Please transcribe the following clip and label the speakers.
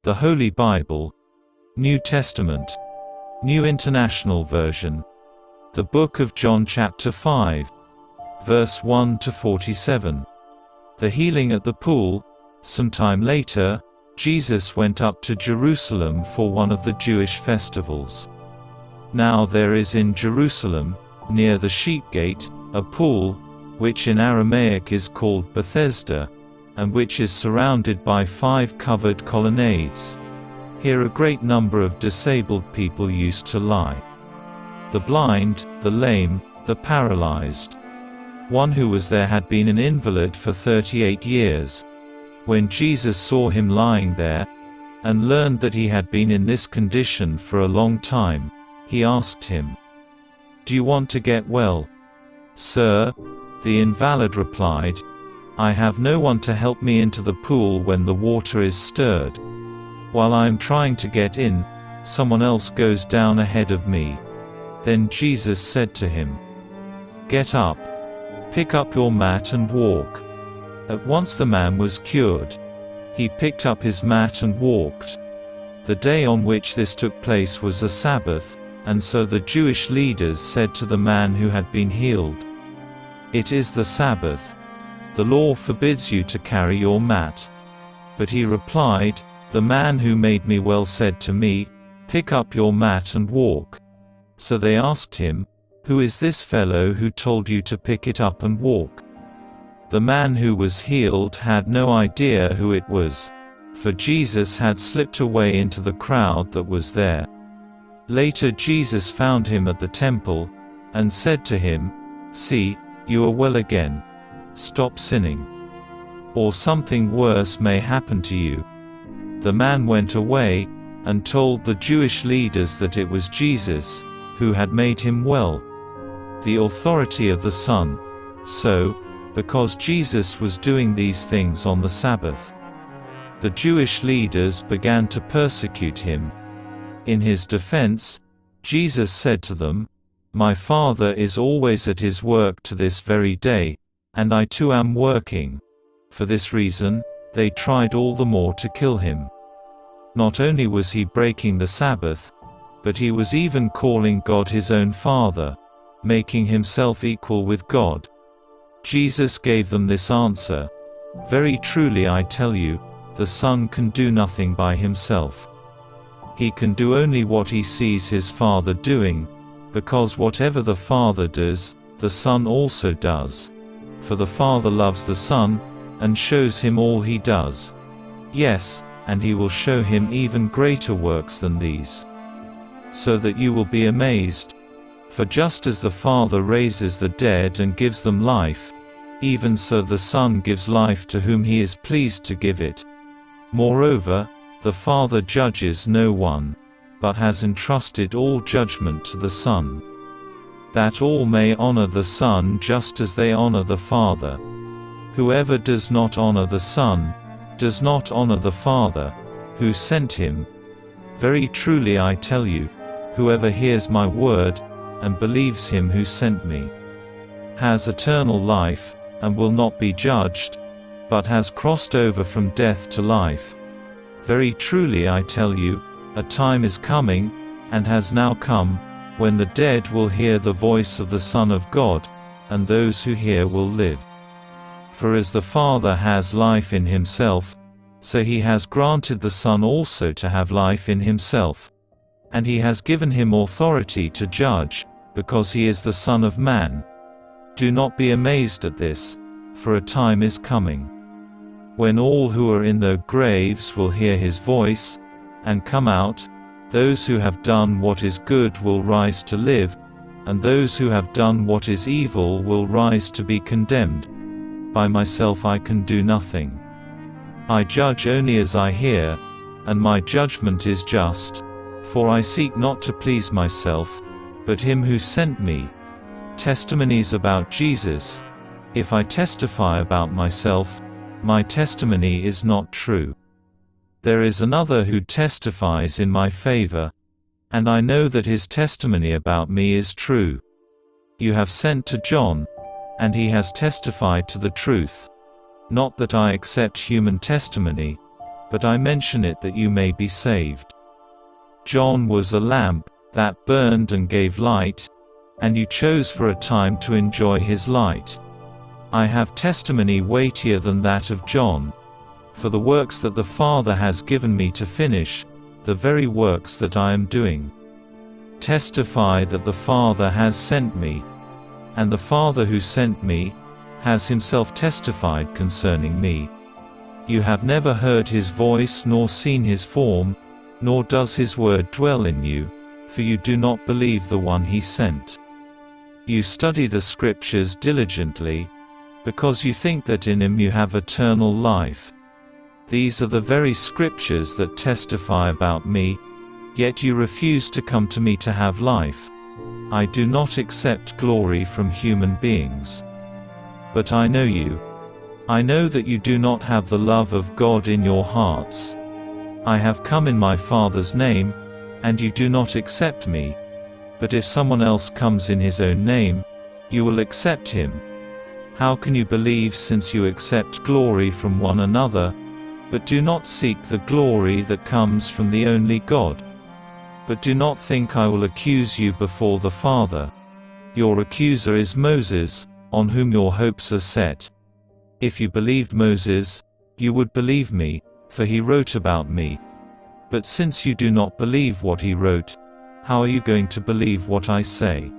Speaker 1: The Holy Bible, New Testament, New International Version, the Book of John chapter 5, verse 1 to 47. The healing at the pool. Some time later, Jesus went up to Jerusalem for one of the Jewish festivals. Now there is in Jerusalem, near the sheep gate, a pool, which in Aramaic is called Bethesda, and which is surrounded by 5 covered colonnades. Here a great number of disabled people used to lie: the blind, the lame, the paralyzed. One who was there had been an invalid for 38 years. When Jesus saw him lying there, and learned that he had been in this condition for a long time, he asked him, "Do you want to get well?" "Sir," the invalid replied, "I have no one to help me into the pool when the water is stirred. While I am trying to get in, someone else goes down ahead of me." Then Jesus said to him, "Get up, pick up your mat and walk." At once the man was cured. He picked up his mat and walked. The day on which this took place was a Sabbath, and so the Jewish leaders said to the man who had been healed, "It is the Sabbath. The law forbids you to carry your mat." But he replied, "The man who made me well said to me, 'Pick up your mat and walk.'" So they asked him, "Who is this fellow who told you to pick it up and walk?" The man who was healed had no idea who it was, for Jesus had slipped away into the crowd that was there. Later Jesus found him at the temple, and said to him, "See, you are well again. Stop sinning, or something worse may happen to you." The man went away, and told the Jewish leaders that it was Jesus who had made him well. The authority of the Son. So, because Jesus was doing these things on the Sabbath, the Jewish leaders began to persecute him. In his defense, Jesus said to them, "My Father is always at his work to this very day, and I too am working." For this reason, they tried all the more to kill him. Not only was he breaking the Sabbath, but he was even calling God his own Father, making himself equal with God. Jesus gave them this answer, "Very truly I tell you, the Son can do nothing by himself. He can do only what he sees his Father doing, because whatever the Father does, the Son also does. For the Father loves the Son, and shows him all he does. Yes, and he will show him even greater works than these, so that you will be amazed. For just as the Father raises the dead and gives them life, even so the Son gives life to whom he is pleased to give it. Moreover, the Father judges no one, but has entrusted all judgment to the Son, that all may honor the Son just as they honor the Father. Whoever does not honor the Son, does not honor the Father, who sent him. Very truly I tell you, whoever hears my word, and believes him who sent me, has eternal life, and will not be judged, but has crossed over from death to life. Very truly I tell you, a time is coming, and has now come, when the dead will hear the voice of the Son of God, and those who hear will live. For as the Father has life in himself, so he has granted the Son also to have life in himself. And he has given him authority to judge, because he is the Son of Man. Do not be amazed at this, for a time is coming, when all who are in their graves will hear his voice, and come out. Those who have done what is good will rise to live, and those who have done what is evil will rise to be condemned. By myself I can do nothing. I judge only as I hear, and my judgment is just, for I seek not to please myself, but him who sent me. Testimonies about Jesus. If I testify about myself, my testimony is not true. There is another who testifies in my favor, and I know that his testimony about me is true. You have sent to John, and he has testified to the truth. Not that I accept human testimony, but I mention it that you may be saved. John was a lamp that burned and gave light, and you chose for a time to enjoy his light. I have testimony weightier than that of John, for the works that the Father has given me to finish, the very works that I am doing, testify that the Father has sent me, and the Father who sent me has himself testified concerning me. You have never heard his voice nor seen his form, nor does his word dwell in you, for you do not believe the one he sent. You study the Scriptures diligently, because you think that in him you have eternal life. These are the very Scriptures that testify about me, yet you refuse to come to me to have life. I do not accept glory from human beings. But I know you. I know that you do not have the love of God in your hearts. I have come in my Father's name, and you do not accept me. But if someone else comes in his own name, you will accept him. How can you believe since you accept glory from one another, but do not seek the glory that comes from the only God? But do not think I will accuse you before the Father. Your accuser is Moses, on whom your hopes are set. If you believed Moses, you would believe me, for he wrote about me. But since you do not believe what he wrote, how are you going to believe what I say?